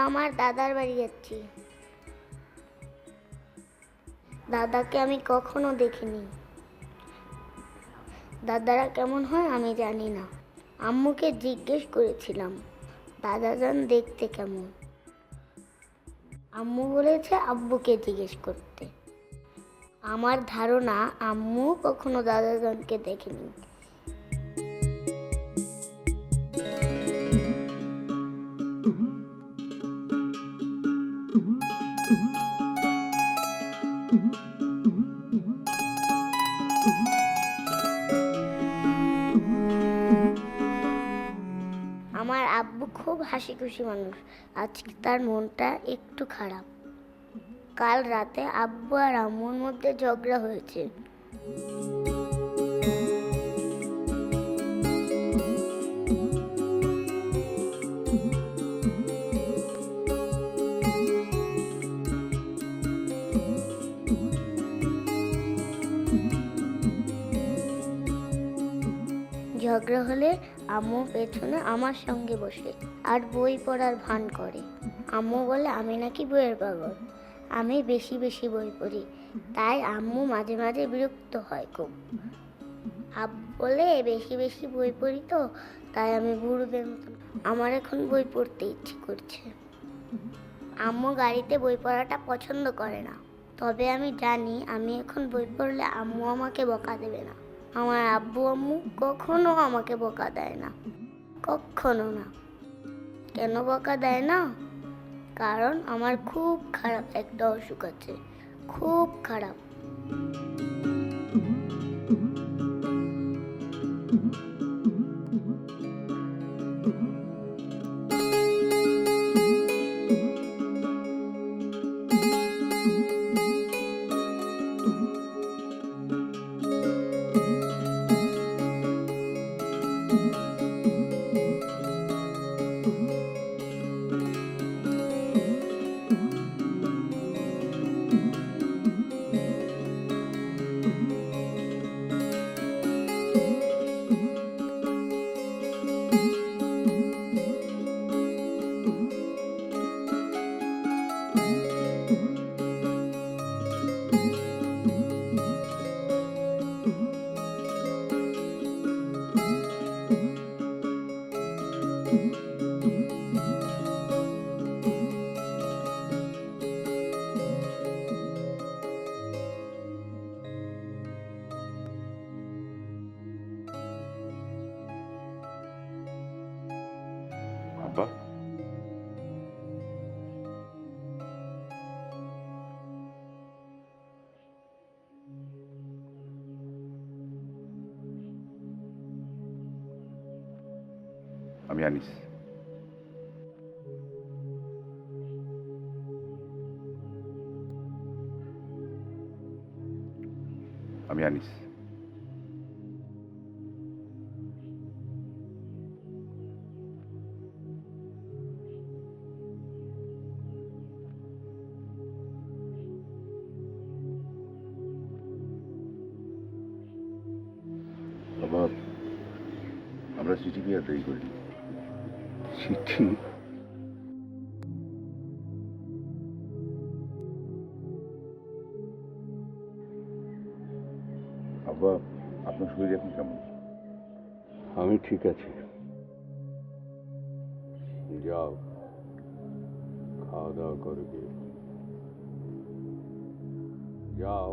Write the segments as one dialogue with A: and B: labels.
A: আমার দাদার বাড়ি যাচ্ছি। দাদাকে আমি কখনো দেখিনি। দাদারা কেমন হয় আমি জানি না। আম্মুকে জিজ্ঞেস করেছিলাম দাদাজান দেখতে কেমন। আম্মু বলেছে আব্বুকে জিজ্ঞেস করতে। আমার ধারণা আম্মু কখনো দাদাজানকে দেখেনি। আমার আব্বু খুব হাসি খুশি মানুষ। আজকে তার মনটা একটু খারাপ। কাল রাতে আব্বু আর আম্মুর মধ্যে ঝগড়া হয়েছে। ঝগড়া হলে আম্মু পেছনে আমার সঙ্গে বসে আর বই পড়ার ভান করে। আম্মু বলে আমি নাকি বইয়ের পাগল, আমি বেশি বেশি বই পড়ি, তাই আম্মু মাঝে মাঝে বিরক্ত হয় খুব। আব্বু বলে বেশি বেশি বই পড়ি তো, তাই আমি বুড়োদের মতো। আমার এখন বই পড়তে ইচ্ছে করছে। আম্মু গাড়িতে বই পড়াটা পছন্দ করে না, তবে আমি জানি আমি এখন বই পড়লে আম্মু আমাকে বকা দেবে না। আমার আব্বু আম্মু কখনো আমাকে বকা দেয় না, কখনো না। কেন বকা দেয় না? কারণ আমার খুব খারাপ একটা অসুখ আছে, খুব খারাপ।
B: আব্বা, আমি আনিস। আমি আনিস। বাবা, আমরা চিঠি কি আর দেরি করিনি? চিঠি? আব্বা, আপনার শরীর এখন কেমন?
C: আমি ঠিক আছি। যাও, খাওয়া দাওয়া করবে। যাও।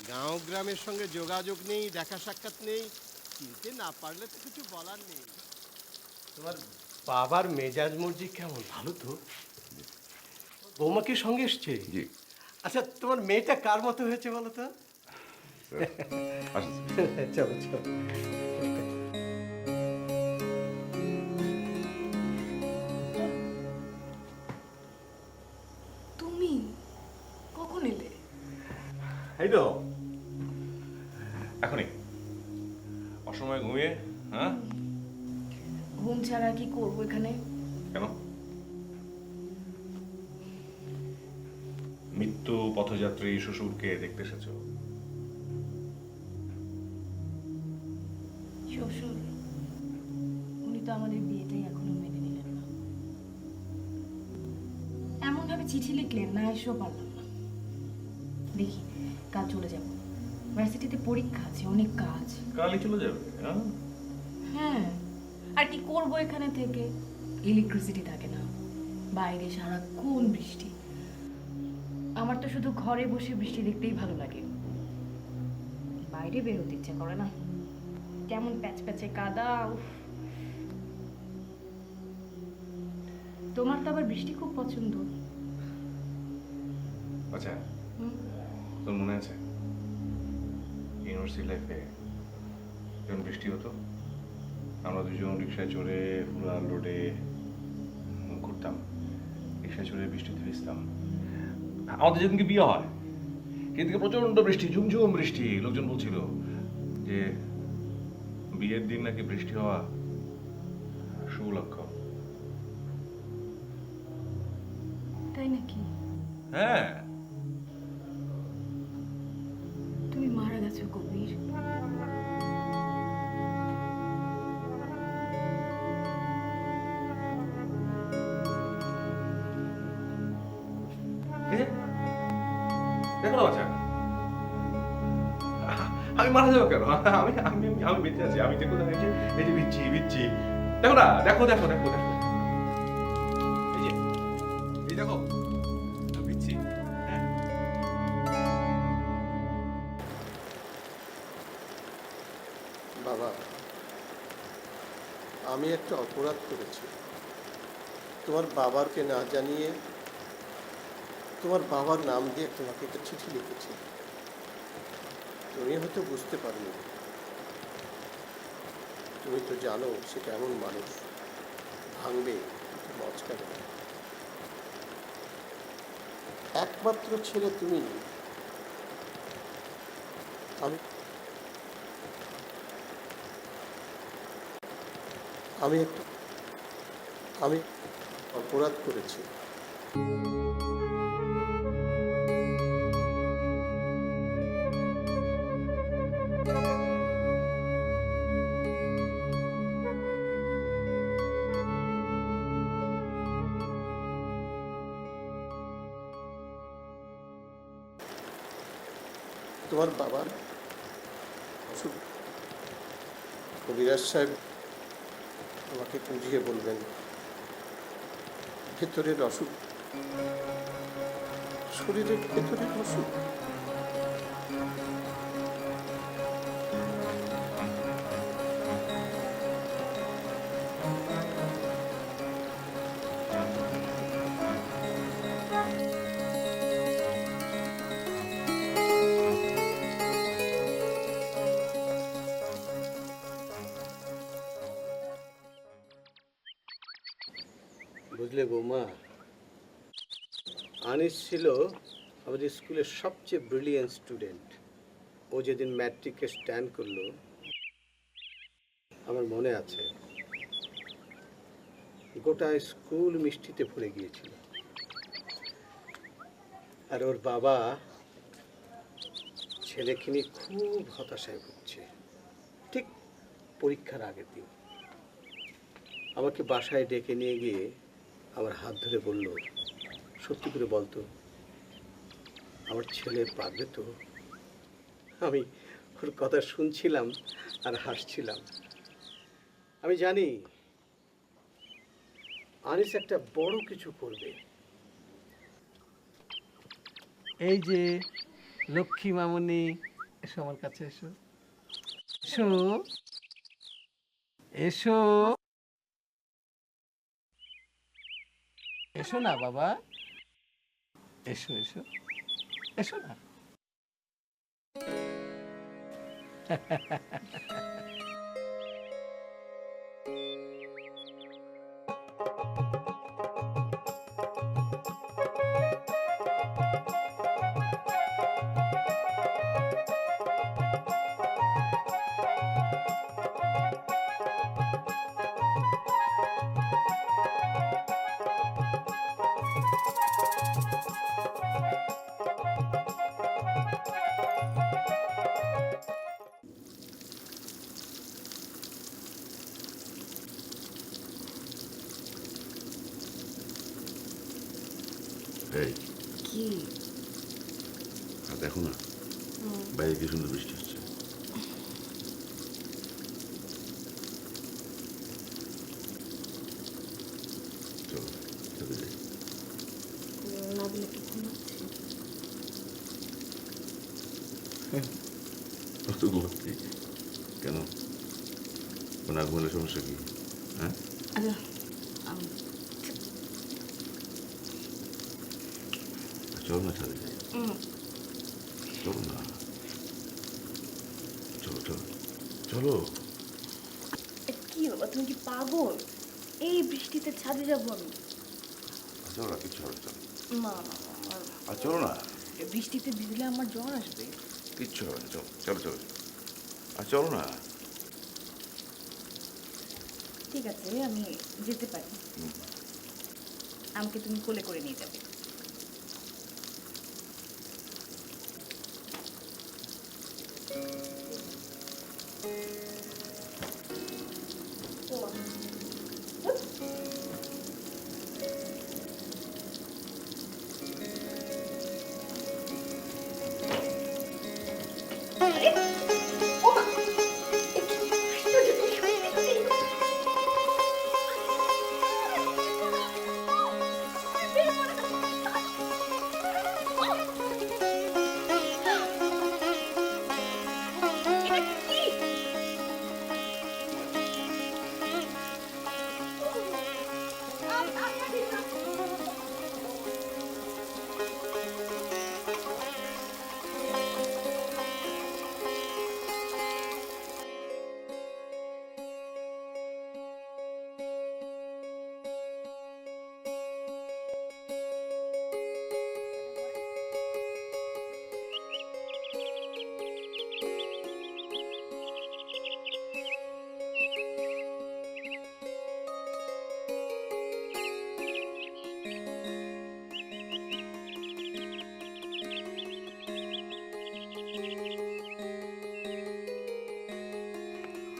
D: গাঁও গ্রামের সঙ্গে যোগাযোগ নেই, দেখা সাক্ষাৎ নেই, চিনতে না পারলে তো কিছু বলার নেই। তোমার বাবার মেজাজ মর্জি কেমন? ভালো তো। বৌমা কি সঙ্গে এসছে?
B: জি।
D: আচ্ছা, তোমার মেয়েটা কার মতো হয়েছে বলো তো?
B: আসুন।
D: চলো চলো।
E: তুমি কখন এলে?
F: এই তো এখনই অসময়ে ঘুমিয়ে। হ্যাঁ,
E: ঘুম ছাড়া কি করবো এখানে?
F: কেন? মৃত্যু পথযাত্রী শ্বশুরকে দেখতে এসেছো?
E: শ্বশুর, উনি তো আমাদের বিয়েটাই এখনো মেনে নিলেন না। এমন ভাবে চিঠি লিখলেন, না এসেও পারলাম না। দেখি, কাল চলে যাব। ভার্সিটিতে পরীক্ষা আছে, অনেক কাজ।
F: কালই চলে যাবে? হ্যাঁ,
E: হ্যাঁ, আর কি করব এখানে থেকে? ইলেকট্রিসিটি থাকে না, বাইরে সারাক্ষণ বৃষ্টি। আমার তো শুধু ঘরে বসে বৃষ্টি দেখতেই ভালো লাগে, বাইরে বেরোতে ইচ্ছা করে না। কেমন প্যাচ প্যাচে কাদা, উফ। তোমার তো আবার বৃষ্টি খুব পছন্দ।
F: আচ্ছা,
E: হুম?
F: তোর মনে আছে ইউনিভার্সিটি লাইফে যখন বৃষ্টি হতো, আমরা দুজন রিক্সায় চড়ে ফুলার রোডে ঘুরতাম, রিক্সায় চড়ে বৃষ্টিতে ভিজতাম। আমাদের যেদিনকে বিয়ে হয় সেদিকে প্রচন্ড বৃষ্টি, ঝুমঝুম বৃষ্টি। লোকজন বলছিল যে বিয়ের দিন নাকি বৃষ্টি হওয়া শুভ লক্ষণ।
E: তাই নাকি?
F: হ্যাঁ,
E: তুমি মারা গেছো কবির।
F: দেখো না বাচ্চা, আমি মারা যাবো কেন? আমি আমি আমি বেঁচে আছি। আমি দেখো, এই যে এই যে বিচ্ছি বিচ্ছি, দেখো না, দেখো দেখো দেখো দেখো, এই যে এই দেখো বিচ্ছি। হ্যাঁ,
D: বাবা, আমি একটা অপরাধ করেছি। তোমার বাবাকে না জানিয়ে তোমার বাবার নাম দিয়ে তোমাকে একটা চিঠি লিখেছি। তুমি হয়তো বুঝতে পারোনি। তুমি তো জানো সে কেমন মানুষ, ভাঙবে কিন্তু মচকাবে না। একমাত্র ছেলে তুমি। আমি আমি একটা আমি অপরাধ করেছি। তোমার বাবার অসুখ, কবিরাজ সাহেব তোমাকে বুঝিয়ে বলবেন ভেতরের অসুখ, শরীরের ভেতরের অসুখ। বুঝলে বৌমা, আনিস ছিল আমাদের স্কুলের সবচেয়ে ব্রিলিয়েন্ট স্টুডেন্ট। ও যেদিন ম্যাট্রিকে স্ট্যান্ড করলো, আমার মনে আছে গোটা স্কুল মিষ্টিতে ভরে গিয়েছিল। আর ওর বাবা ছেলেকে নিয়ে খুব হতাশায় ভুগছে। ঠিক পরীক্ষার আগের দিন আমাকে বাসায় ডেকে নিয়ে গিয়ে আমার হাত ধরে বলল, সত্যি করে বলতো, আমার ছেলে পারবে তো? আমি ওর কথা শুনছিলাম আর হাসছিলাম। আমি জানি আনিস একটা বড় কিছু করবে। এই যে লক্ষ্মী মামনি, এসো আমার কাছে এসো এসো এসো এসো না বাবা, এসো এসো এসো না।
B: এই
E: কি
B: আর দেখো না বাইরে কি সুন্দর বৃষ্টি হচ্ছে। চলো চলে যাই।
E: নাবিলা কি ঘুমাচ্ছে?
B: অত ঘুমাচ্ছি কেন? না ঘুমালে সমস্যা কি? হ্যাঁ
E: আচ্ছা আমি
B: চলো না ছাদে যাই। চলো না, চলো চলো চলো।
E: কি বাবা, তুমি কি পাগল? এই বৃষ্টিতে ছাদে যাবো আমি?
B: চলো না, কিচ্ছু হবে না, চলো।
E: না না না,
B: আর চলো না,
E: এই বৃষ্টিতে ভিজলে আমার জ্বর আসবে।
B: কিচ্ছু হবে না, চলো চলো চলো। আর চলো না।
E: ঠিক আছে, আমি যেতে পারি। আমাকে তুমি কোলে করে নিয়ে যাবে।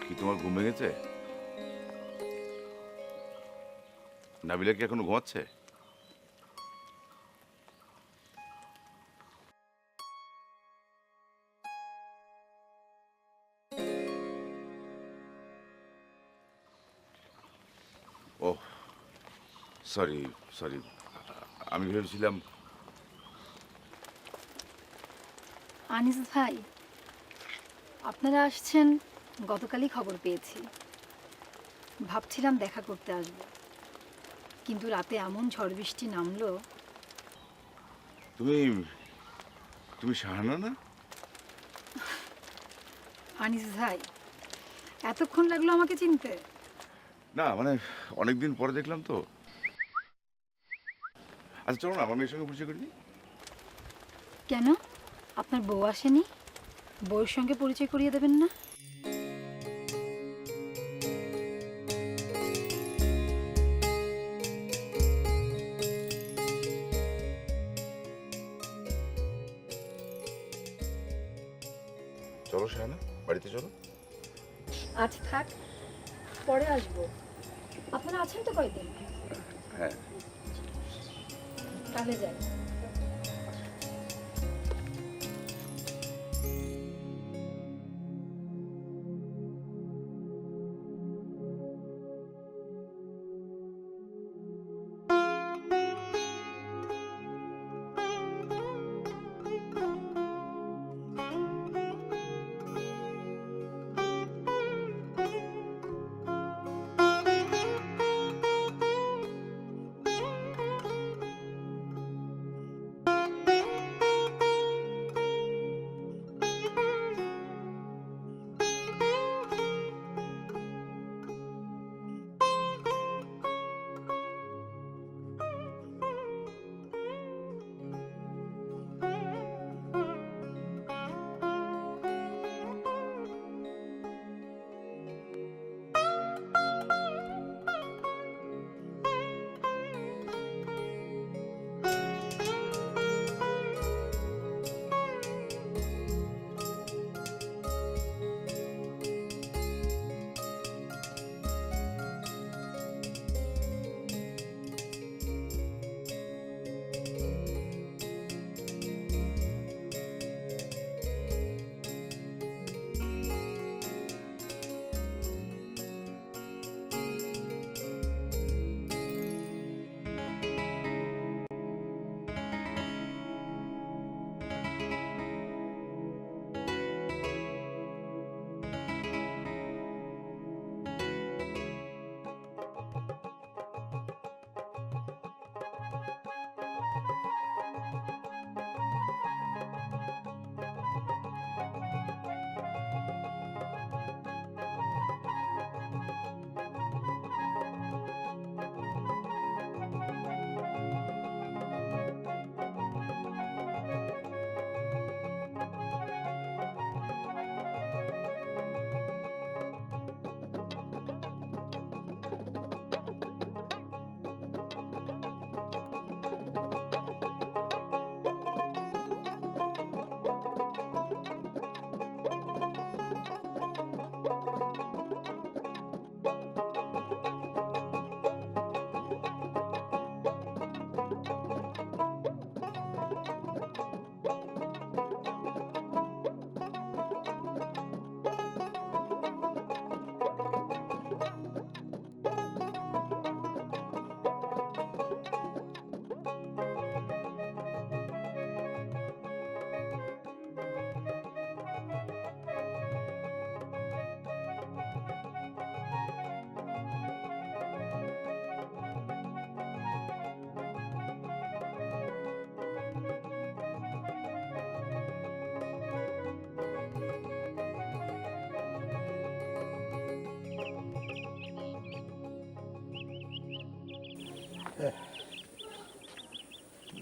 B: কি তোমার ঘুম ভেঙেছে? নাবিলা কি এখনো ঘুমাচ্ছে? ও সরি সরি, আমি ভেবেছিলাম।
G: আনিস ভাই, আপনারা আসছেন গতকালই খবর পেয়েছি। ভাবছিলাম দেখা করতে আসব, কিন্তু রাতে এমন ঝড় বৃষ্টি নামলো।
B: তুমি তুমি শাহানা না?
G: আনিস ভাই, এতক্ষণ লাগলো আমাকে চিনতে?
B: না মানে অনেকদিন পরে দেখলাম তো। আচ্ছা চলো না, আমার মেয়ের সঙ্গে পরিচয় করে দিই।
G: কেন, আপনার বউ আসেনি? বউয়ের সঙ্গে পরিচয় করিয়ে দেবেন না?
B: চলো শাহানা, বাড়িতে চলো।
G: আজ থাক, পরে আসবো। আপনারা আছেন তো কয়দিন?
B: হ্যাঁ
G: তাহলে যাই।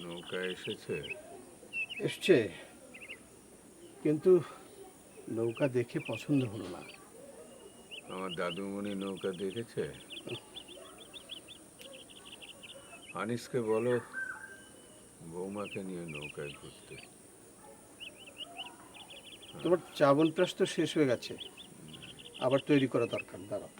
C: নৌকা এসেছে?
D: এসছে, কিন্তু নৌকা দেখে পছন্দ হলো না।
C: আমার দাদুমণি নৌকা দেখেছে? আনিসকে বলো বৌমাকে নিয়ে নৌকায় ঘুরতে।
D: তোমার চাবনপ্রাশ তো শেষ হয়ে গেছে, আবার তৈরি করা দরকার। দাঁড়াও।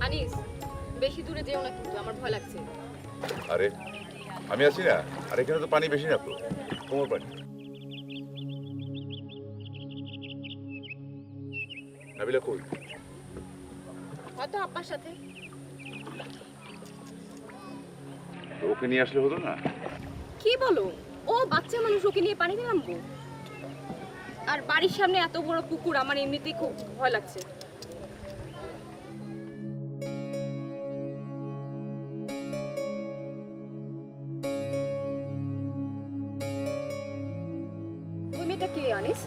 E: আনিস, বেশি দূরে যেও না কিন্তু, আমার ভয় লাগছে।
B: আরে আমি আছি না, আর এখানে তো পানি বেশি না তো, কোমর পানি। নাবিলা কই?
E: হয়তো আব্বার সাথে।
B: তো ওকে নিয়ে আসলে হতো না?
E: কি বলো? ও বাচ্চা মানুষ, ওকে নিয়ে পানিতে নামবো? আর বাড়ির সামনে এত বড় পুকুর, আমার এমনিতেই খুব ভয় লাগছে। ওই মেয়েটা কে আনিস?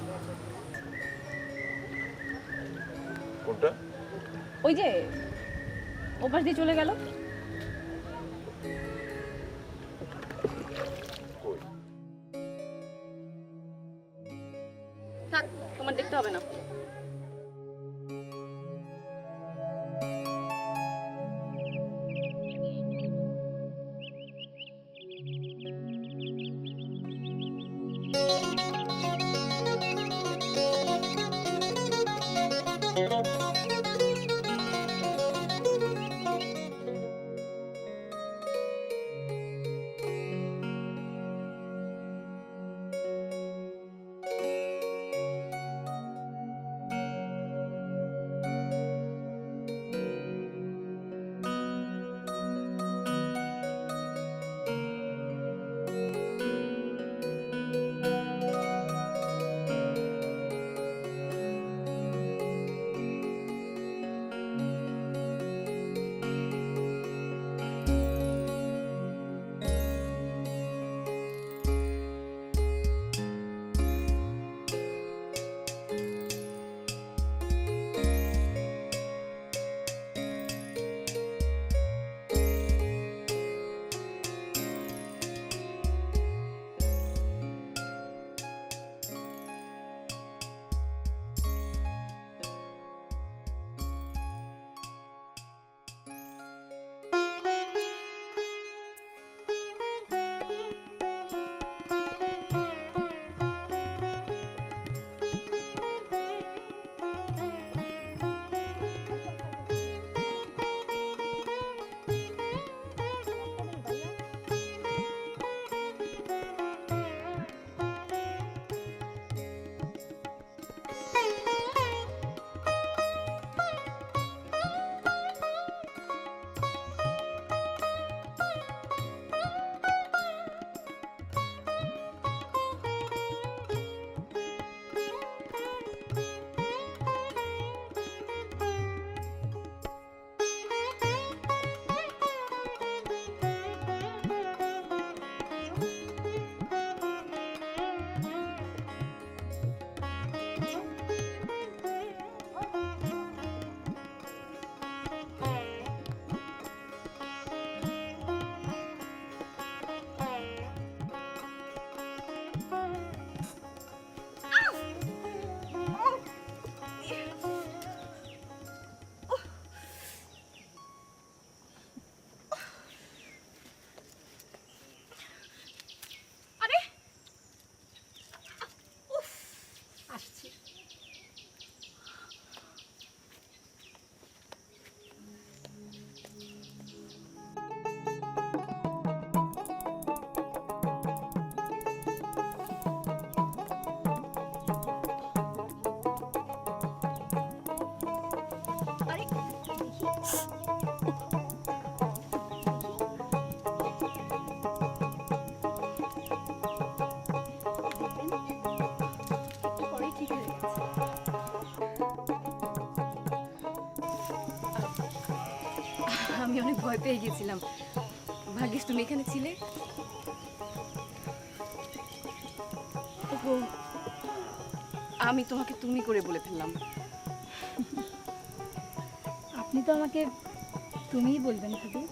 B: কোনটা?
E: ওই যে ওপাশ দিয়ে চলে গেল।
B: কই?
E: থাক, তোমার দেখতে হবে না। পরেই ঠিক হয়ে গেছে। আমি অনেক ভয় পেয়ে গেছিলাম, ভাগ্যিস তুমি এখানে ছিলে। ওহো, আমি তোমাকে তুমি করে বলে ফেললাম।
G: আপনি তো আমাকে তুমিই বলবেন ভাবি।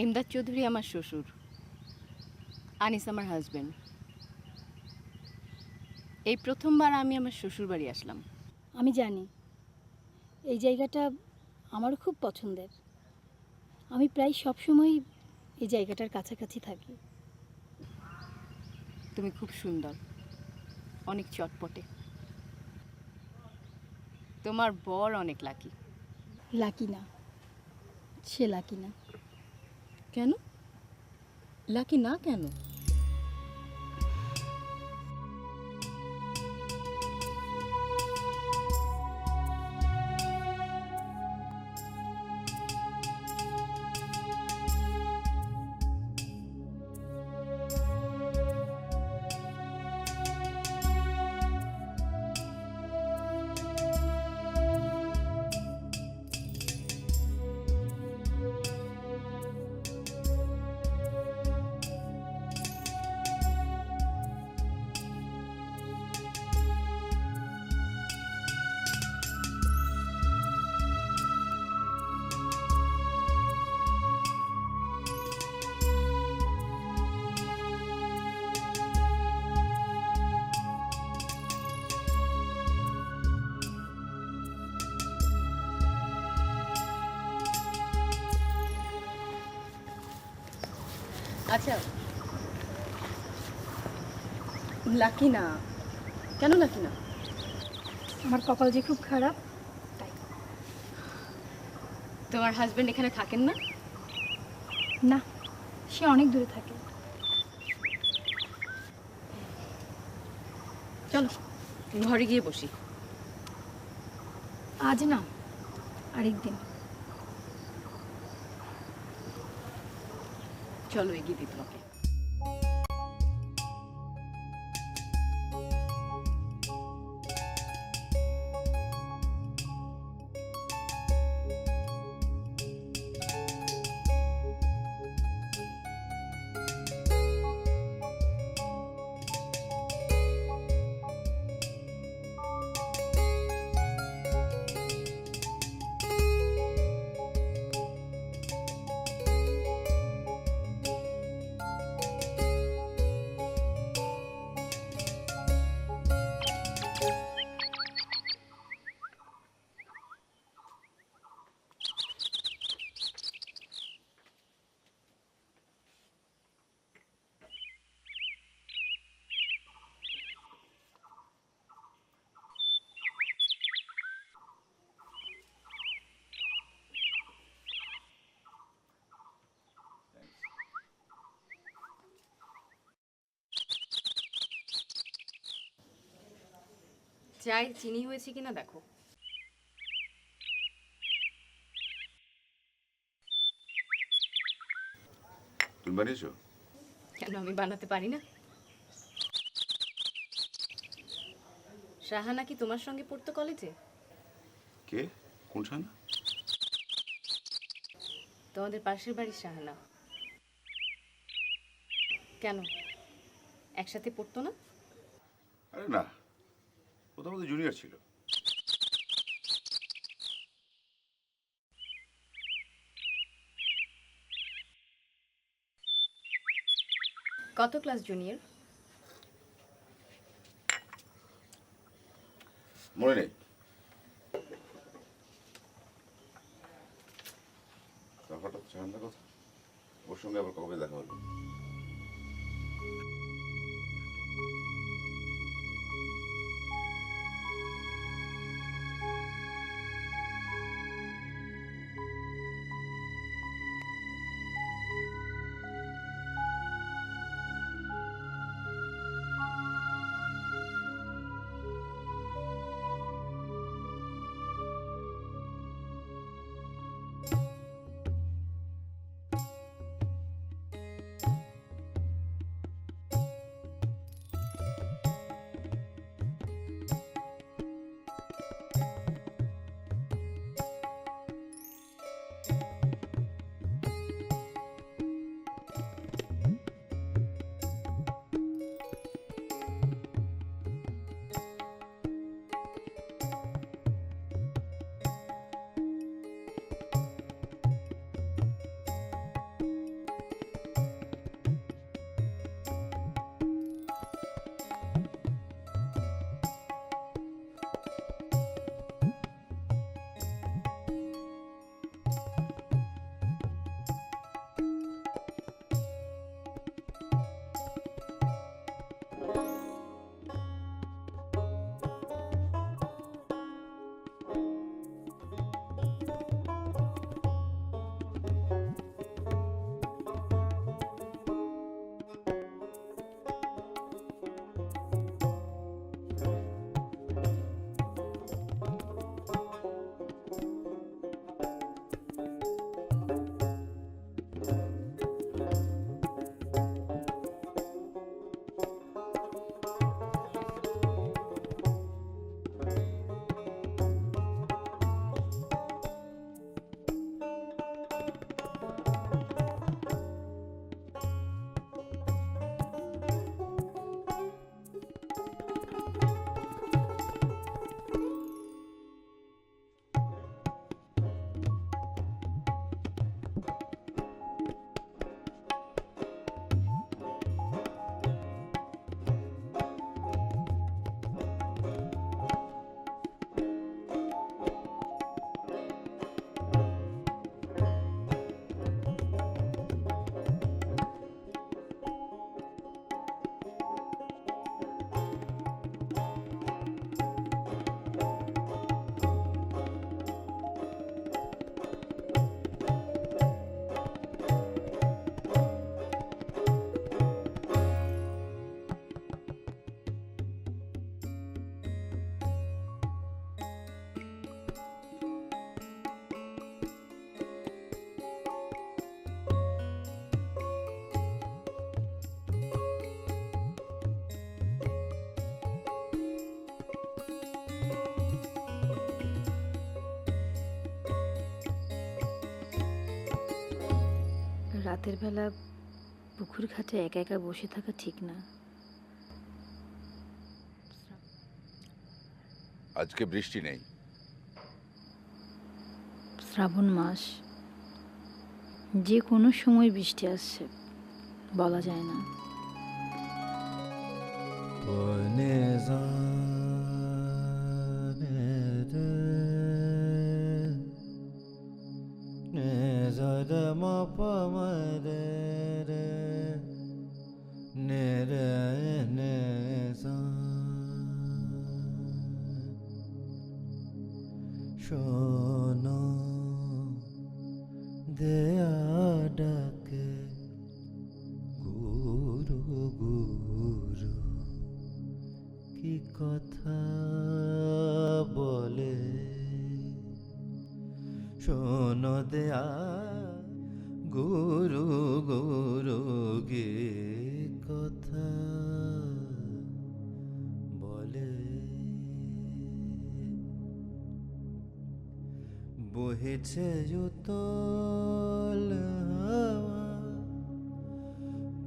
E: ইমদাদ চৌধুরী আমার শ্বশুর, আনিস আমার হাজবেন্ড। এই প্রথমবার আমি আমার শ্বশুর বাড়ি আসলাম।
G: আমি জানি এই জায়গাটা আমারও খুব পছন্দের। আমি প্রায় সবসময় এই জায়গাটার কাছাকাছি থাকি।
E: তুমি খুব সুন্দর, অনেক চটপটে। তোমার বর অনেক লাকি।
G: লাকি না, সে লাকি না।
E: কেন লাকি না কেন? আচ্ছা, লাকি না কেন? লাকি না
G: আমার কপাল যে খুব খারাপ।
E: তোমার হাজবেন্ড এখানে থাকেন না?
G: না, সে অনেক দূরে থাকে।
E: চলো ঘরে গিয়ে বসি।
G: আজ না, আরেকদিন।
E: চলো এগিয়ে দিই তোমাকে। চায় চিনি হয়েছে কিনা দেখো।
B: তুমি বানিয়েছো?
E: কেন আমি বানাতে পারি না? শাহানা কি তোমার সঙ্গে পড়তো কলেজে?
B: কে? কোন শাহানা?
E: তোমাদের পাশের বাড়ির শাহানা। কেন একসাথে পড়তো না?
B: আরে না, ও তো আমাদের জুনিয়র ছিল।
E: কত ক্লাস জুনিয়র?
B: মনে নেই। হঠাৎ ঠান্ডা কথা, ওর সঙ্গে আবার কবে দেখা হলো?
G: রাতের বেলা পুকুর ঘাটে একা একা বসে থাকা ঠিক না।
B: আজকে বৃষ্টি নেই।
G: শ্রাবণ মাস, যে কোনো সময় বৃষ্টি আসছে, বলা যায় না।
H: শোনো দেয়া ডাকে গুরু গুরু, কি কথা বলে। শোনো দেয়া গুরু গুরু, গে কথা বলে। বহেছে উতল হাওয়া,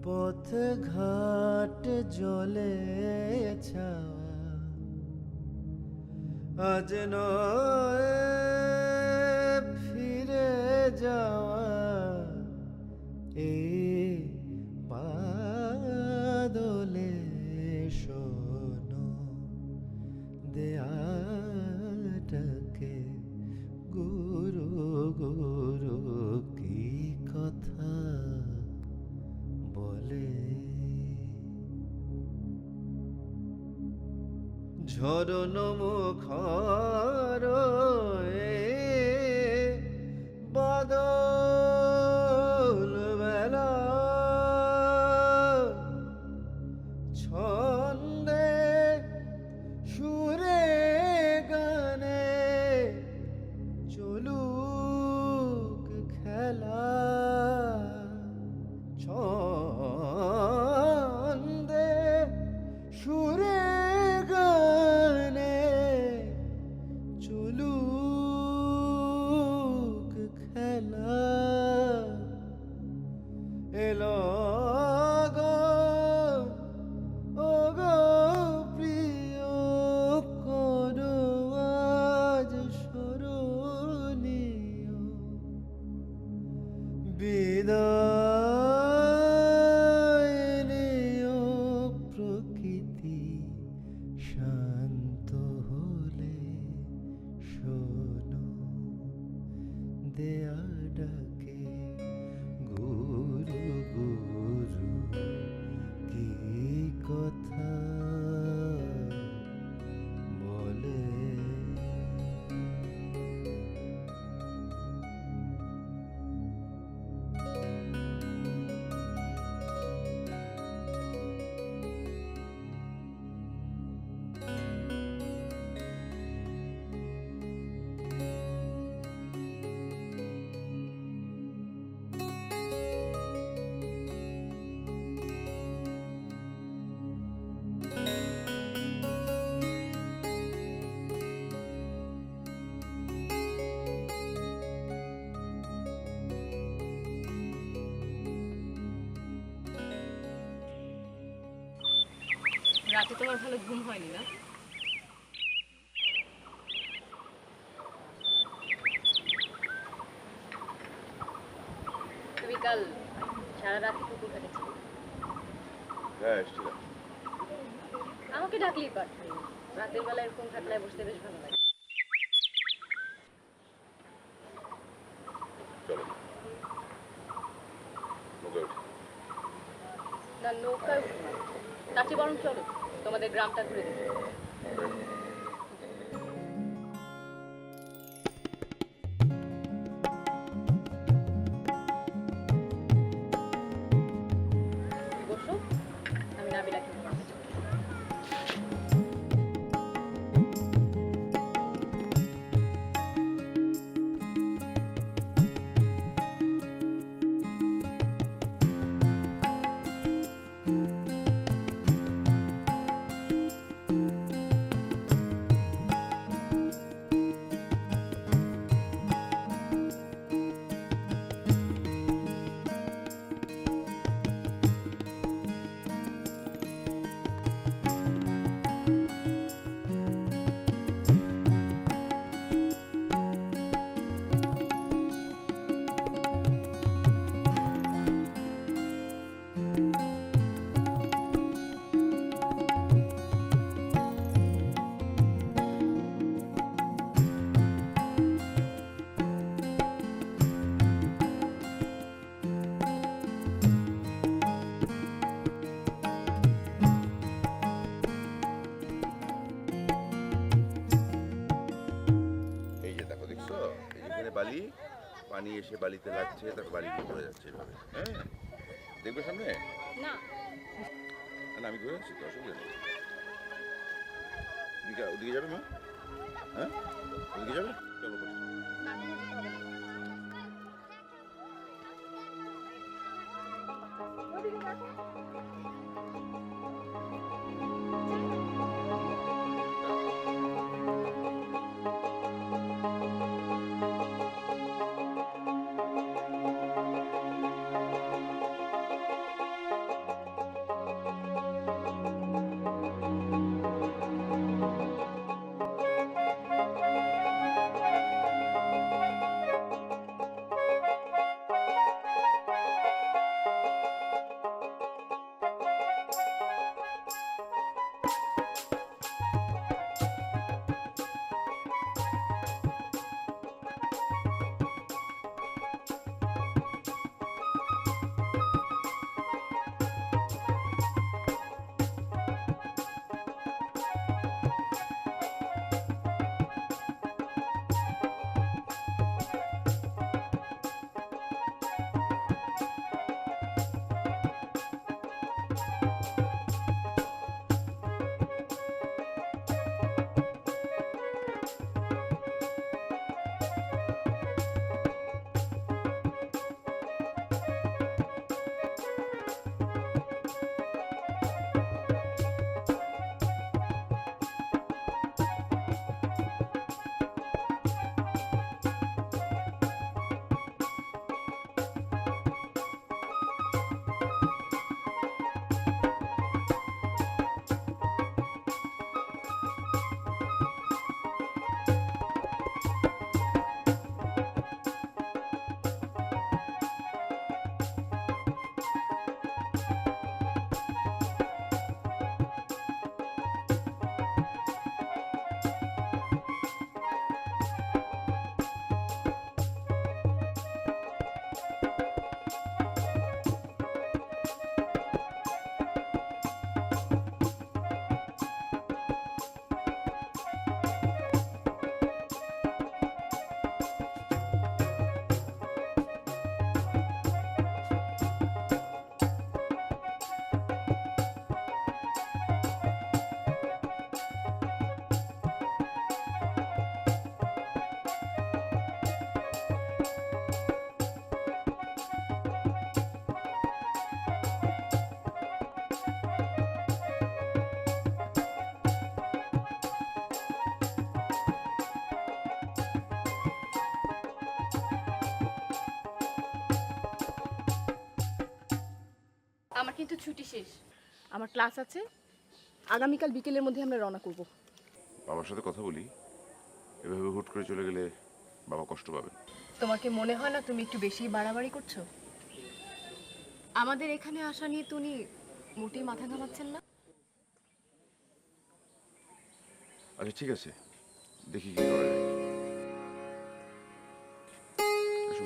H: পথ ঘাট জলে ছাওয়া, আজ নয় ফিরে যাওয়া এই ঝরন মুখর বাদল বেলা ছন্দে সুরে গানে চলুক খেলা ছন্দে সুরে গানে চলুক খেলা এলো ও গো প্রিয় করো আজ স্মরণীয় বিদায় নিও প্রকৃতি শান্ত হলে শোনো দেয়া ডাকে গুরু গুরু কি কথা বলে
E: রাতে তোমার ভালো ঘুম হয়নি না? তুমি কাল সারা রাত কুকুর কাটেছিলে।
B: হ্যাঁ এসছিলাম।
E: আমাকে ডাকলেই পারতে। রাতের বেলা এরকম খাটলায় বসতে বেশ ভালো লাগে।
B: চলো নৌকায় উঠি।
E: না নৌকায় উঠো না, তার চেয়ে বরং চলো তোমাদের গ্রামটা ঘুরে দেখি। বসো, আমি নাবিলাকে নিয়ে আসছি।
B: এই যে দেখো, দেখছো এই যে এখানে বালি, পানি এসে বালিতে লাগছে, তারপর বালি পড়ে যাচ্ছে এভাবে। হ্যাঁ দেখবে সামনে?
E: না
B: না আমি ঘুরে আসছি তো, অসুবিধা নেই। ওদিকে যাবে মা? হ্যাঁ ওদিকে যাবে? চলো বসো।
E: কিন্তু ছুটি শেষ, আমার ক্লাস আছে। আগামীকাল বিকেলের মধ্যে আমরা রওনা করব।
B: বাবার সাথে কথা বলি, এভাবে হুট করে চলে গেলে বাবা কষ্ট পাবে।
E: তোমার কি মনে হয় না তুমি একটু বেশি বাড়াবাড়ি করছো? আমাদের এখানে আসা নিয়ে তুমি মোটেই মাথা ঘামাচ্ছেন না।
B: আচ্ছা ঠিক আছে, দেখি কি করা যায়। আসো।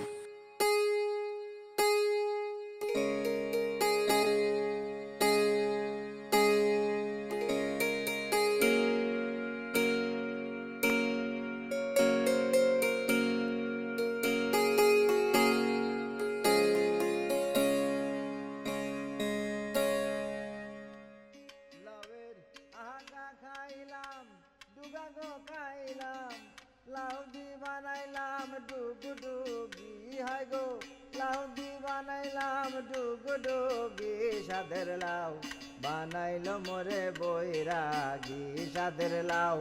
H: লাউয়ের আগা খাইলাম ডুগা গো খাইলাম লাউ দি বানাইলাম ডুগু ডুগি হাই গো লাউ দি বানাইলাম ডুগু ডুগি সাদের লাউ বানাইলো মোরে বৈরাগী সাদের লাউ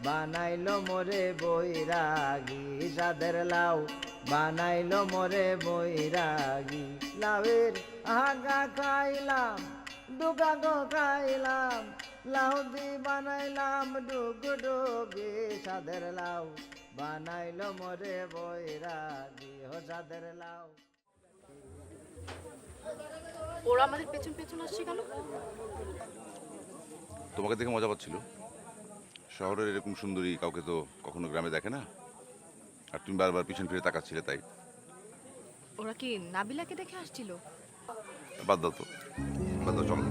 H: বানাইলো মোরে বৈরাগী সাদের লাউ বানাইলো মোরে বৈরাগী লাউয়ের আগা খাইলাম ডুগা গো খাইলাম লাউ দি বানাইলাম ডুগু ডুগি সাদের লাউ বানাইলো মোরে বৈরাগী হো সাদের লাউ।
E: ওরা আমাদের পেছন পেছন আসছে কেন?
B: তোমাকে দেখে মজা পাচ্ছিল। শহরের এরকম সুন্দরী কাউকে তো কখনো গ্রামে দেখে না, আর তুমি বারবার পিছন ফিরে তাকাচ্ছিলে তাই।
E: ওরা কি নাবিলাকে দেখে আসছিল?
B: বাদ দাও তো, বাদ দাও, চলো।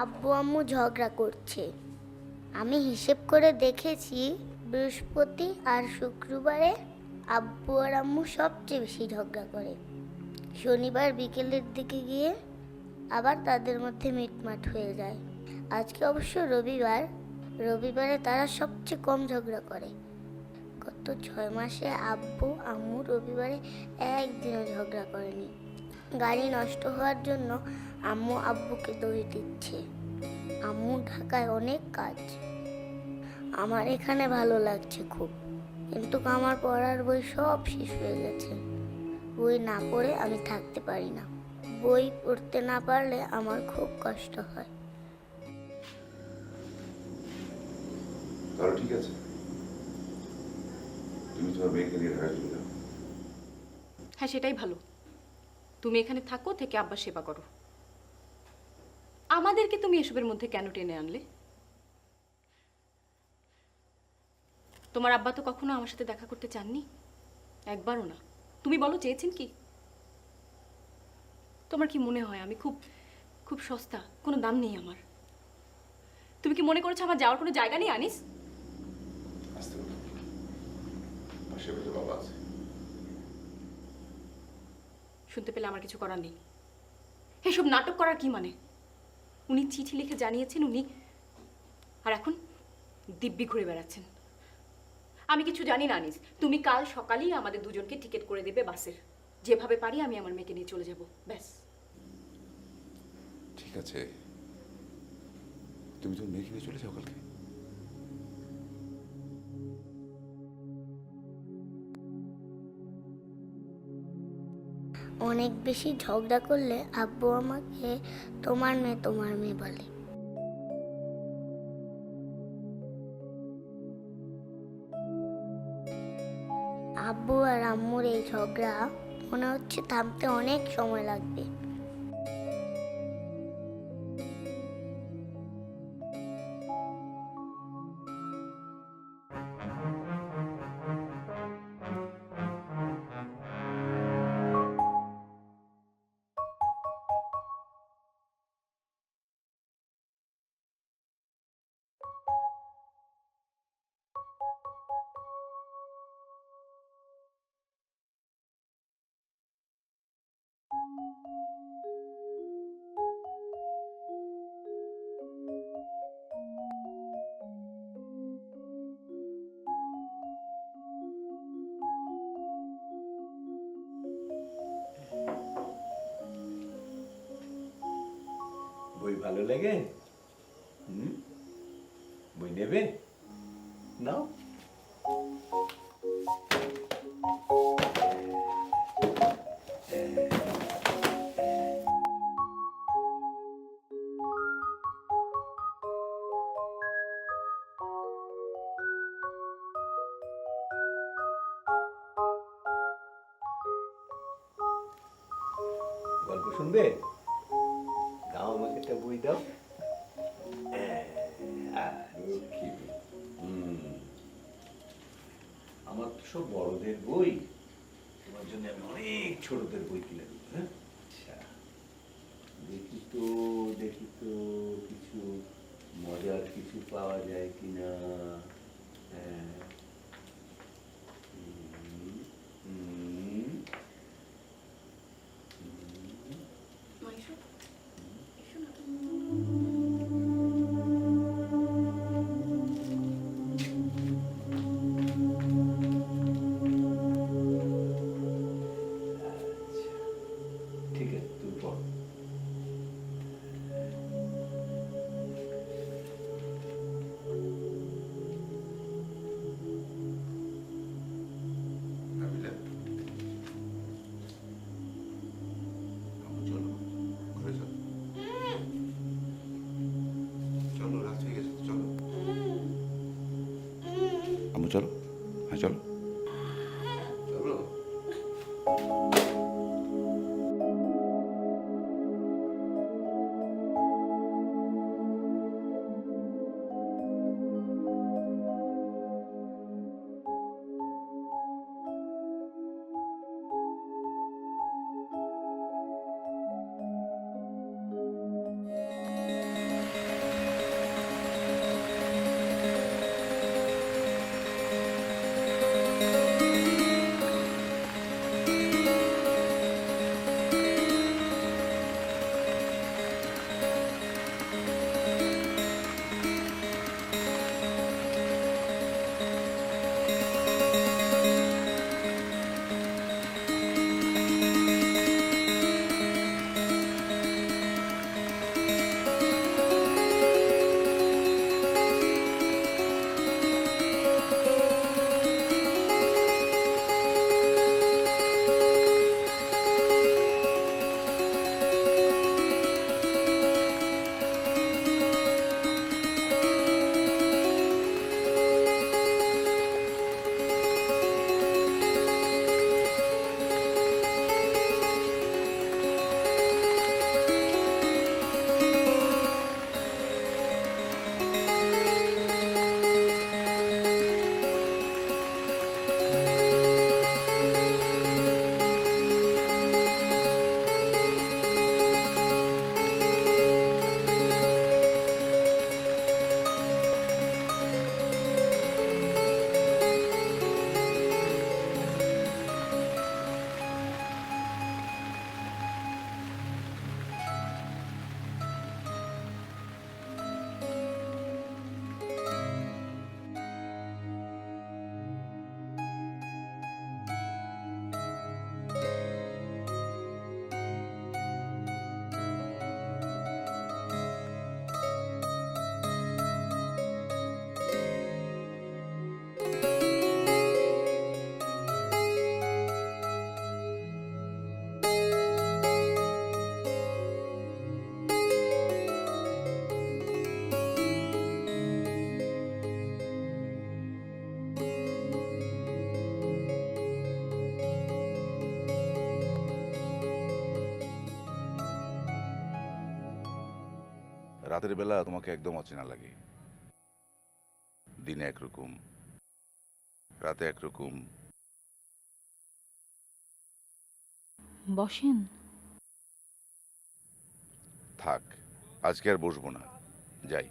A: আব্বু আম্মু ঝগড়া করছে। আমি হিসেব করে দেখেছি বৃহস্পতি আর শুক্রবারে আব্বু আর আম্মু সবচেয়ে বেশি ঝগড়া করে। শনিবার বিকেলের দিকে গিয়ে আবার তাদের মধ্যে মিটমাট হয়ে যায়। আজকে অবশ্য রবিবার, রবিবারে তারা সবচেয়ে কম ঝগড়া করে। গত 6 মাসে আব্বু আম্মু রবিবারে একদিনও ঝগড়া করেনি। গাড়ি নষ্ট হওয়ার জন্য আম্মু আব্বুকে দই দিচ্ছে। আম্মু ঢাকায় অনেক কাজ। আমার এখানে ভালো লাগছে খুব, কিন্তু আমার পড়ার বই সব শেষ হয়ে গেছে। বই না পড়ে আমি থাকতে পারি না। বই পড়তে না পারলে আমার খুব কষ্ট হয়।
B: তাহলে ঠিক আছে, তুমি তোমার মেয়েকে নিয়ে ঢাকা চলে যাও।
E: হ্যাঁ, সেটাই ভালো। তুমি এখানে থাকো, থেকে আব্বার সেবা করো। আমাদেরকে তুমি এসবের মধ্যে কেন টেনে আনলে? তোমার আব্বা তো কখনো আমার সাথে দেখা করতে চাননি, একবারও না। তুমি বলো চেয়েছেন কি? তোমার কি মনে হয় আমি খুব খুব সস্তা, কোনো দাম নেই আমার? তুমি কি মনে করেছো আমার যাওয়ার কোনো জায়গা নেই আনিস?
B: আসতে বলো, পাশে বসে বাবা আছে।
E: শুনতে পেলে আমার কিছু করার নেই। এসব নাটক করার কি মানে? উনি চিঠি লিখে জানিয়েছেন উনি, আর এখন দিব্যি ঘুরে বেড়াচ্ছেন। আমি কিছু জানি না আনিস। তুমি কাল সকালেই আমাদের দুজনকে টিকিট করে দেবে বাসের। যেভাবে পারি আমি আমার মেয়েকে নিয়ে চলে যাব, ব্যাস।
B: ঠিক আছে, তুমি তো মেয়েকে নিয়ে চলে যাও কালকে।
A: অনেক বেশি ঝগড়া করলে আব্বু আমাকে তোমার মেয়ে বলে। আব্বু আর আম্মুর এই ঝগড়া মনে হচ্ছে থামতে অনেক সময় লাগবে।
D: বই ভালো লাগে? বই নেবে? নাও। গল্প শুনবে? দাও আমাকে একটা বই দাও। আমার তো সব বড়দের বই, তোমার জন্য আমি অনেক ছোটদের বই কিনে দেবো। হ্যাঁ, আচ্ছা, দেখি তো কিছু মজার কিছু পাওয়া যায় কিনা। হ্যাঁ, ঠিক আছে, তুমি পড়ো।
B: নাবিলা, আম্মু চলো, ঘরে চলো। চলো, রাত হয়ে গেছে, চলো। আম্মু চলো, হ্যাঁ চলো, চলো। রাতের বেলা তোমাকে একদম অচেনা লাগে। দিনে একরকম, রাতে একরকম।
G: বসেন।
B: থাক, আজকে আর বসবো না, যাই।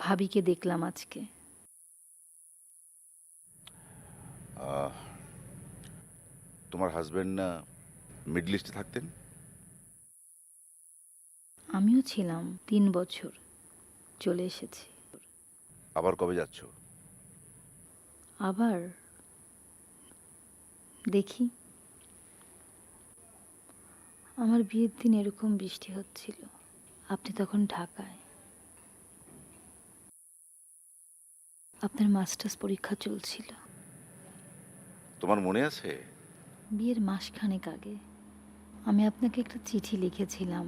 G: ভাবিকে দেখলাম আজকে।
B: আহ, তোমার হাজবেন্ড না মিডল ইস্টে থাকতেন?
G: আমিও ছিলাম 3 বছর, চলে এসেছি।
B: আবার কবে যাচ্ছ?
G: আবার দেখি। আমার বিয়ের দিন এরকম বৃষ্টি হচ্ছিল, আপনি তখন ঢাকায়। আপনার মাস্টার্স পরীক্ষা চলছিল।
B: তোমার মনে আছে?
G: বিয়ের মাসখানেক আগে আমি আপনাকে একটা চিঠি লিখেছিলাম,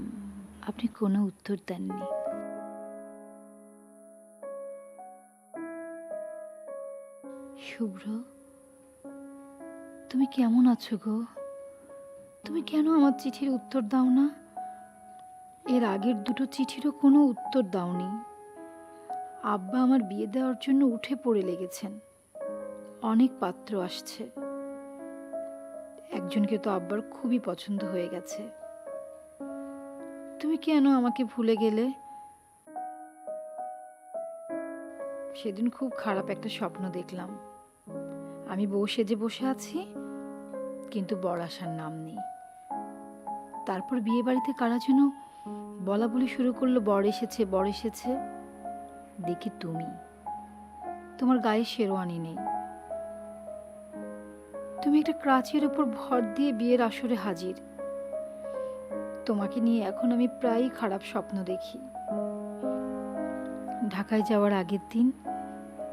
G: আপনি কোনো উত্তর দেননি। শুভ্র, তুমি কেমন আছো গো? তুমি কেন আমার চিঠির উত্তর দাও না? এর আগের 2টো চিঠিরও কোনো উত্তর দাওনি। আব্বা আমার বিয়ে দেওয়ার জন্য উঠে পড়ে লেগেছেন। অনেক পাত্র আসছে। একজনকে তো আব্বার খুবই পছন্দ হয়ে গেছে। তুমি কেন আমাকে ভুলে গেলে? সেদিন খুব খারাপ একটা স্বপ্ন দেখলাম। আমি বউ সেজে বসে আছি, কিন্তু বর আসার নাম নেই। তারপর বিয়ে বাড়িতে কারা যেন বলা বলি শুরু করলো, বর এসেছে, বর এসেছে। দেখি তুমি, তোমার গায়ে শেরওয়ানি নেই। তুমি একটা ক্রাচের উপর ভর দিয়ে বিয়ের আসরে হাজির। তোমাকে নিয়ে এখন আমি প্রায়ই খারাপ স্বপ্ন দেখি। ঢাকায় যাওয়ার আগের দিন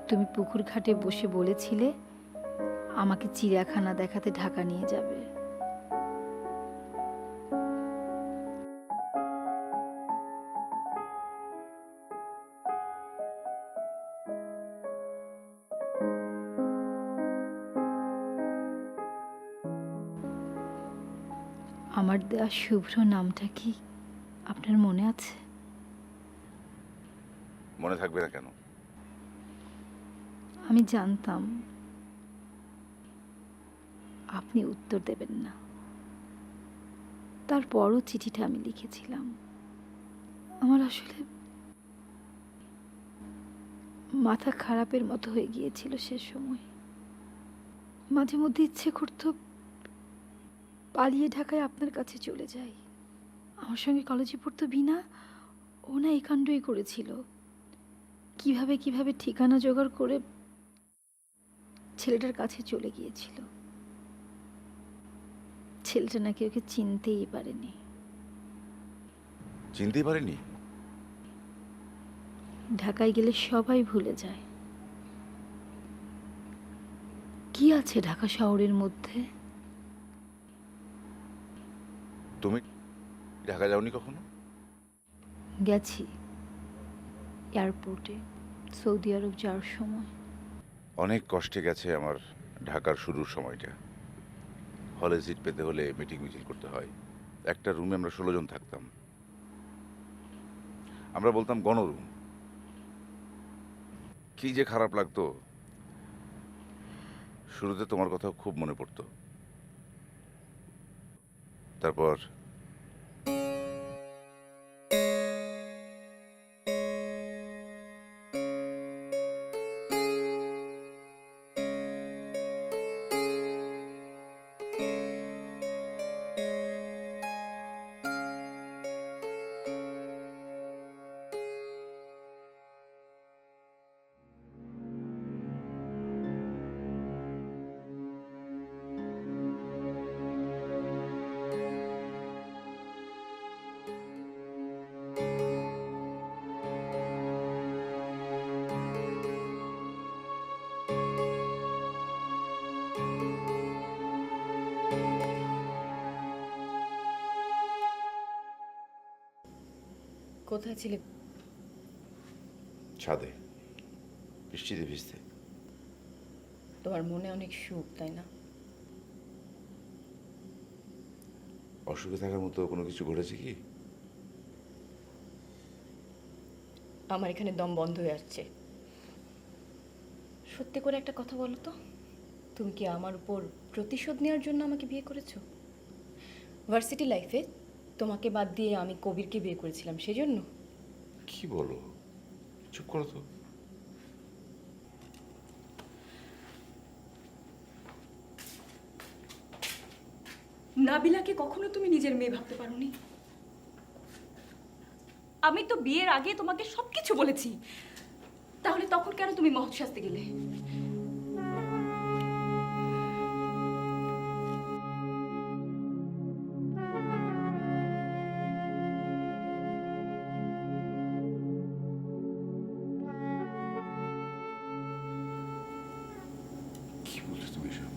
G: তুমি পুকুর ঘাটে বসে বলেছিলে আমাকে চিড়িয়াখানা দেখাতে ঢাকা নিয়ে যাবে। আমার দেওয়া শুভ্র নামটা কি আপনার মনে আছে?
B: মনে থাকবে না কেন?
G: আমি জানতাম আপনি উত্তর দেবেন না। তারপরও চিঠিটা আমি লিখেছিলাম। আমার আসলে মাথা খারাপের মতো হয়ে গিয়েছিল সে সময়। মাঝে মধ্যে ইচ্ছে করতো পালিয়ে ঢাকায় আপনার কাছে চলে যাই। আমার সঙ্গে কলেজে পড়তো বিনা, ও না এই কাণ্ডই করেছিল। কিভাবে কিভাবে ঠিকানা জোগাড় করে ছেলেটার কাছে চলে গিয়েছিল। ছেলেটা নাকি ওকে চিনতেই পারেনি।
B: চিনতেই পারেনি?
G: ঢাকায় গেলে সবাই ভুলে যায়। কি আছে ঢাকা শহরের মধ্যে?
B: তুমি ঢাকা যাওনি কখনো?
G: গেছি এয়ারপোর্টে, সৌদি আরব যাওয়ার সময়।
B: অনেক কষ্টে গেছে আমার ঢাকার শুরুর সময়টা। হলে সিট পেতে হলে মিটিং মিছিল করতে হয়। একটা রুমে আমরা 16 জন থাকতাম। আমরা বলতাম গণরুম। কি যে খারাপ লাগতো। শুরুতে তোমার কথা খুব মনে পড়তো। তারপর
E: কোথায় ছিলে?
B: ছাদে বৃষ্টিতে ভিজতে।
E: তোমার মনে অনেক সুখ, তাই না?
B: অসুখে থাকার মতো কোনো কিছু ঘটেছে কি?
E: আমার এখানে দম বন্ধ হয়ে আসছে। সত্যি করে একটা কথা বলো তো, তুমি কি আমার উপর প্রতিশোধ নেওয়ার জন্য আমাকে বিয়ে করেছো? ভার্সিটি লাইফে তোমাকে বাদ দিয়ে আমি কবিরকে বিয়ে করেছিলাম সেজন্য?
F: কি বলো? চুপ করো তো।
E: নাবিলাকে কখনো তুমি নিজের মেয়ে ভাবতে পারোনি? আমি তো বিয়ের আগে তোমাকে সবকিছু বলেছি, তাহলে তখন কেন তুমি মহৎ শাস্তি গেলে?
F: কি বলছো তুমি এসব?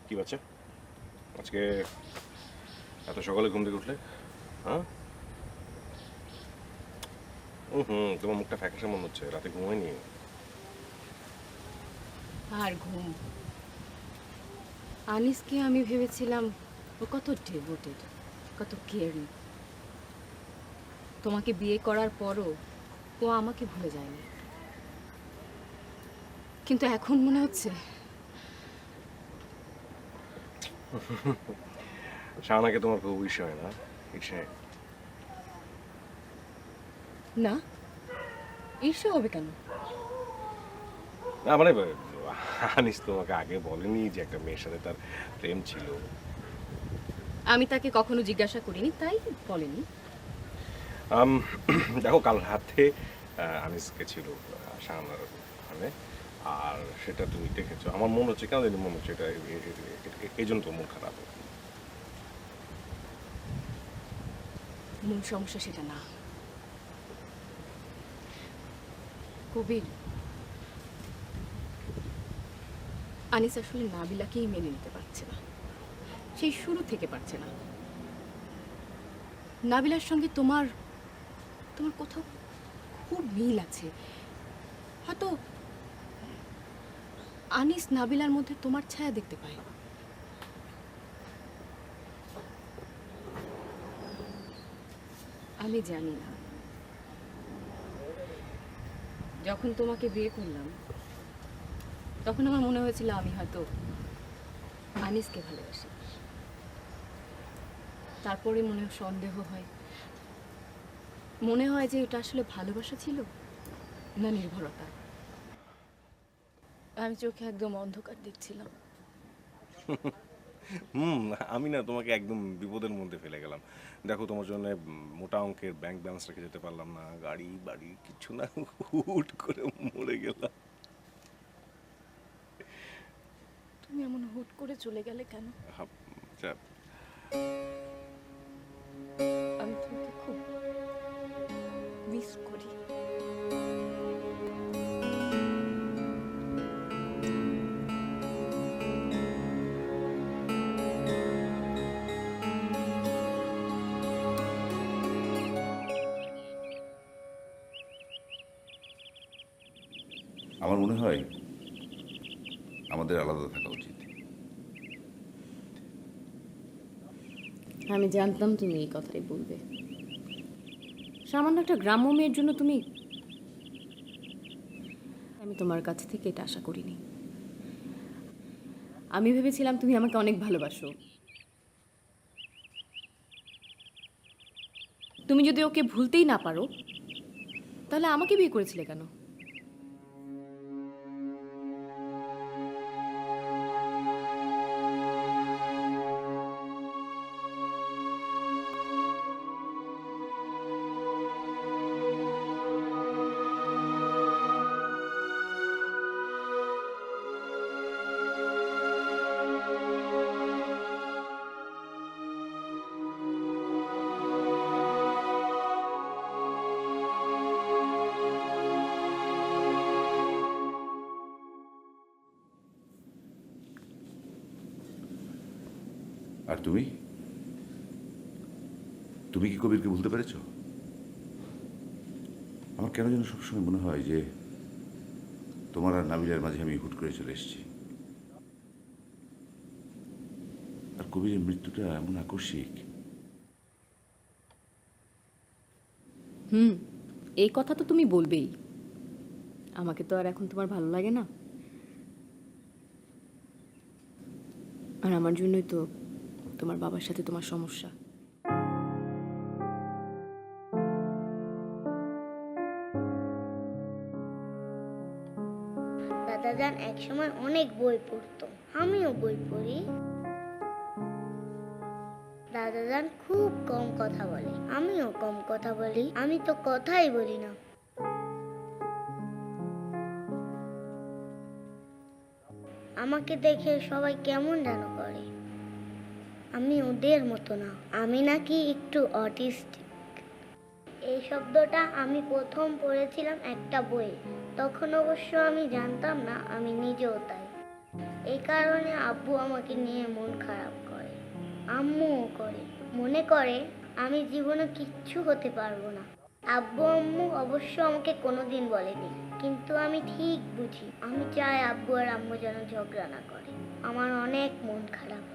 F: কি বাচ্চা, আজকে এত সকালে ঘুম থেকে উঠলে? হ্যাঁ? তোমার মুখটা ফ্যাকাশে মনে হচ্ছে, রাতে ঘুমায়নি।
E: আর ঘুম? আনিসকে আমি ভেবেছিলাম ও কত ডেভোটেড, কত কেয়ারিং। তোমাকে বিয়ে করার পরও ও আমাকে ভুলে যায়নি, কিন্তু এখন মনে হচ্ছে
F: শাহানাকে তোমার খুব ইচ্ছে হয় না? ইচ্ছে
E: না। ঈর্ষা হবে কেন?
F: না মানে আনিস তোমাকে আগে বলেনি যে একটা মেয়ের সাথে তার প্রেম ছিল?
E: আমি তাকে কখনো জিজ্ঞাসা করিনি, তাই বলেনি।
F: দেখো, কাল রাতে আনিসকে ছিল শাহানার ওখানে, আর সেটা তুমি দেখেছো। আমার মনে হচ্ছে, কেন জানি মনে হচ্ছে এটা এই জন্য তো মন খারাপ।
E: মূল সমস্যা সেটা না কবির। আনিস আসলে নাবিলাকেই মেনে নিতে পারছে না, সেই শুরু থেকে পারছে না। নাবিলার সঙ্গে তোমার তোমার কোথাও খুব মিল আছে। হয়তো আনিস নাবিলার মধ্যে তোমার ছায়া দেখতে পায়। আমি জানি না, যখন তোমাকে বিয়ে করলাম তখন আমার মনে হয়েছিল আমি হয়তো আনিসকে ভালোবাসি। তারপরে মনে সন্দেহ হয়, মনে হয় যে এটা আসলে ভালোবাসা ছিল না নির্ভরতা। আমি চোখে একদম অন্ধকার দেখছিলাম।
F: আমি না তোমাকে একদম বিপদের মধ্যে ফেলে গেলাম। দেখো, তোমার জন্য মোটা অঙ্কের ব্যাংক ব্যালেন্স রেখে যেতে পারলাম না, গাড়ি বাড়ি কিছু না, হুট করে মরে গেলাম।
E: তুমি এমন হুট করে চলে গেলে কেন?
F: আচ্ছা,
E: আমি তোমাকে খুব মিস করি।
B: আমার মনে হয় আমাদের আলাদা থাকা উচিত।
E: আমি জানতাম তুমি এই কথাই বলবে। সামান্য একটা গ্রাম্য মেয়ের জন্য তুমি, আমি তোমার কাছ থেকে এটা আশা করিনি। আমি ভেবেছিলাম তুমি আমাকে অনেক ভালোবাসো। তুমি যদি ওকে ভুলতেই না পারো তাহলে আমাকে বিয়ে করেছিলে কেন?
B: আর তুমি তুমি কি কবিরকে ভুলতে পেরেছ? আমার কেন যেন সবসময় মনে হয় যে তোমার আর নাবিলার মাঝে আমি হুট করে চলে এসেছি। আর কবিরের মৃত্যুটা এমন আকস্মিক।
E: এই কথা তো তুমি বলবেই। আমাকে তো আর এখন তোমার ভালো লাগে না, আর আমার জন্যই তো তোমার বাবার সাথে তোমার সমস্যা।
A: দাদাজান একসময় অনেক বই পড়তো, আমিও বই পড়ি। দাদাজান খুব কম কথা বলে, আমিও কম কথা বলি। আমি তো কথাই বলি না। আমাকে দেখে সবাই কেমন যেন করে। আমি ওদের মতো না, আমি নাকি একটু অটিস্টিক। এই শব্দটা আমি প্রথম পড়েছিলাম একটা বইয়ে। তখন অবশ্য আমি জানতাম না আমি নিজেও তাই। এই কারণে আব্বু আমাকে নিয়ে মন খারাপ করে, আম্মুও করে। মনে করে আমি জীবনে কিচ্ছু হতে পারবো না। আব্বু আম্মু অবশ্য আমাকে কোনোদিন বলেনি, কিন্তু আমি ঠিক বুঝি। আমি চাই আব্বু আর আম্মু যেন ঝগড়া না করে। আমার অনেক মন খারাপ হয়।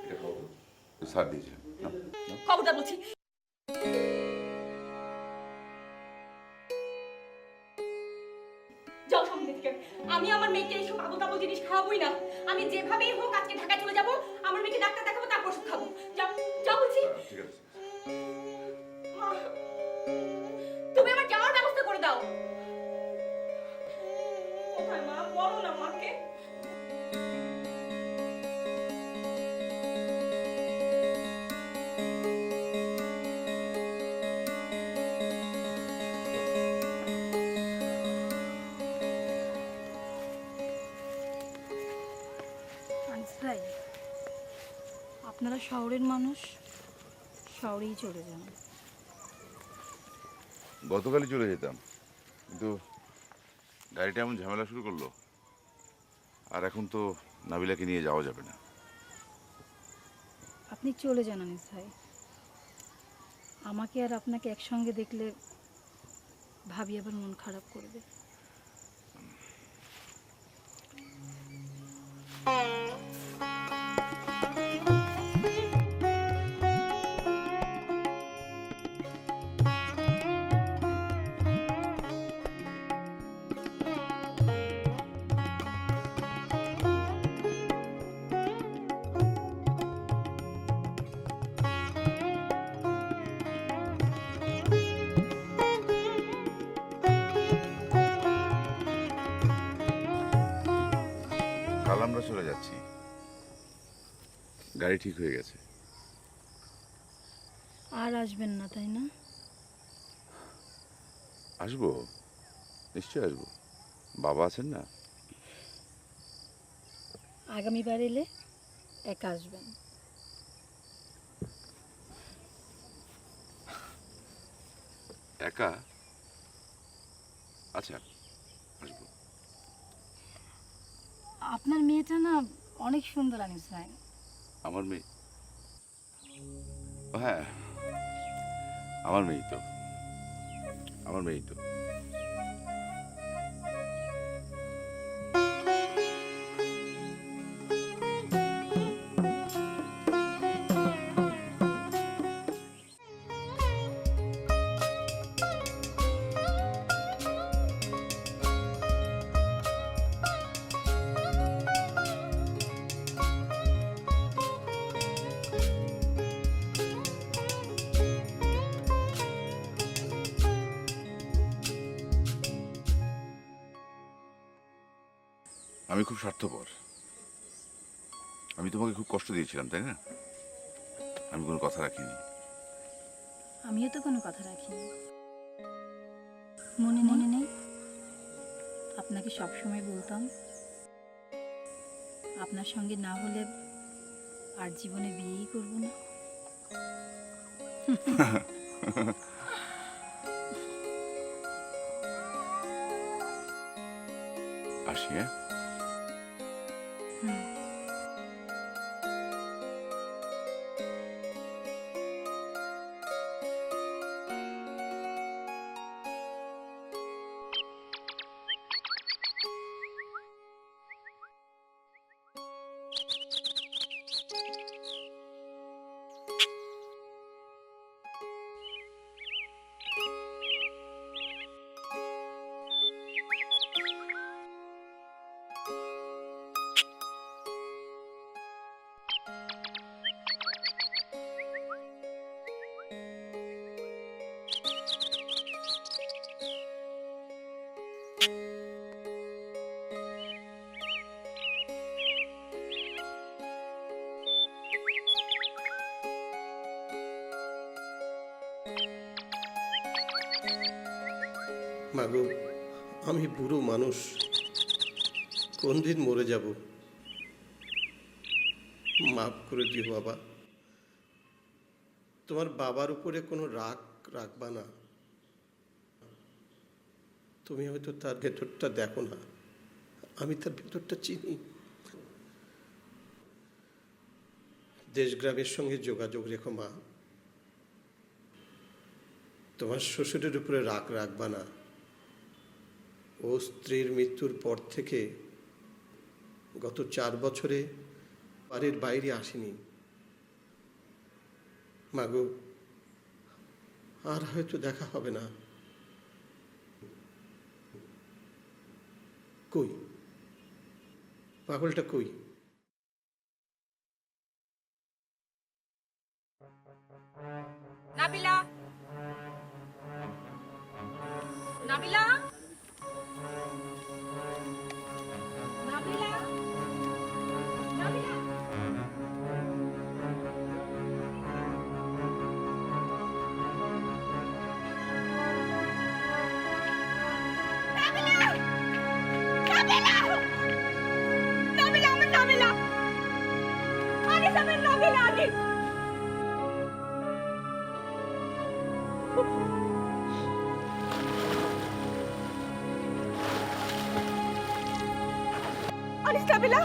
B: এটা খাবো, স্যার দিয়েছিলাম।
E: খবরদার বলছি। থেকে। আমি আমার মেয়েকে এইসব আবল তাবল জিনিস খাওয়াবোই না। আমি যেভাবেই হোক আজকে ঢাকায় চলে যাব, আমার মেয়েকে ডাক্তার দেখাবো, তারপর ওষুধ খাবো। যাও যাও বলছি।
B: ঠিক আছে।
E: মা, তুমি আমার যাওয়ার ব্যবস্থা করে দাও। কোথায় মা? বলো না মাকে।
G: আনিস ভাই, আপনারা শহরের মানুষ, শহরেই চলে যান।
B: গতকালই চলে যেতাম, কিন্তু গাড়িটা এমন ঝামেলা শুরু করলো, আর এখন তো নাবিলাকে নিয়ে যাওয়া যাবে না।
G: আপনি চলে যান আনিস ভাই। আমাকে আর আপনাকে একসঙ্গে দেখলে ভাবি আবার মন খারাপ করবে।
B: কাল আমরা চলে যাচ্ছি, গাড়ি ঠিক হয়ে গেছে।
G: আর আসবেন না তাই না?
B: আসবো, নিশ্চয়ই আসবো। বাবা আছেন না?
G: আগামীবার এলে একা আসবেন।
B: একা? আচ্ছা, আসবো।
G: আপনার মেয়েটা না অনেক সুন্দর আনিস ভাই।
B: আমার মেয়ে? ও হ্যাঁ, আমার মেয়েই তো, আমার মেয়েই তো। আমি খুব স্বার্থপর, আমি তোমাকে খুব কষ্ট দিয়েছিলাম, তাই না? আমি কোনো কথা রাখিনি।
G: আমিও তো কোনো কথা রাখিনি। মনে নেই আপনাকে সবসময় বলতাম আপনার সঙ্গে না হলে আর জীবনে বিয়েই করব না।
B: আসি, হ্যাঁ?
D: মাগো, আমি বুড়ো মানুষ, কোন দিন মরে যাব। মাফ করে দিও বাবা। তোমার বাবার উপরে কোনো রাগ রাখবা না। তুমি হয়তো তার ভেতরটা দেখো না, আমি তার ভেতরটা চিনি। দেশগ্রামের সঙ্গে যোগাযোগ রেখো মা। তোমার শ্বশুরের উপরে রাগ রাখবা না। ও স্ত্রীর মৃত্যুর পর থেকে গত 4 বছরে বাড়ির বাইরে আসেনি। মাগো, আর হয়তো দেখা হবে না। কই পাগলটা কই?
E: নাবিলা, নাবিলা, নাবিলা, নাবিলা।
I: আনিস, নাবিলা।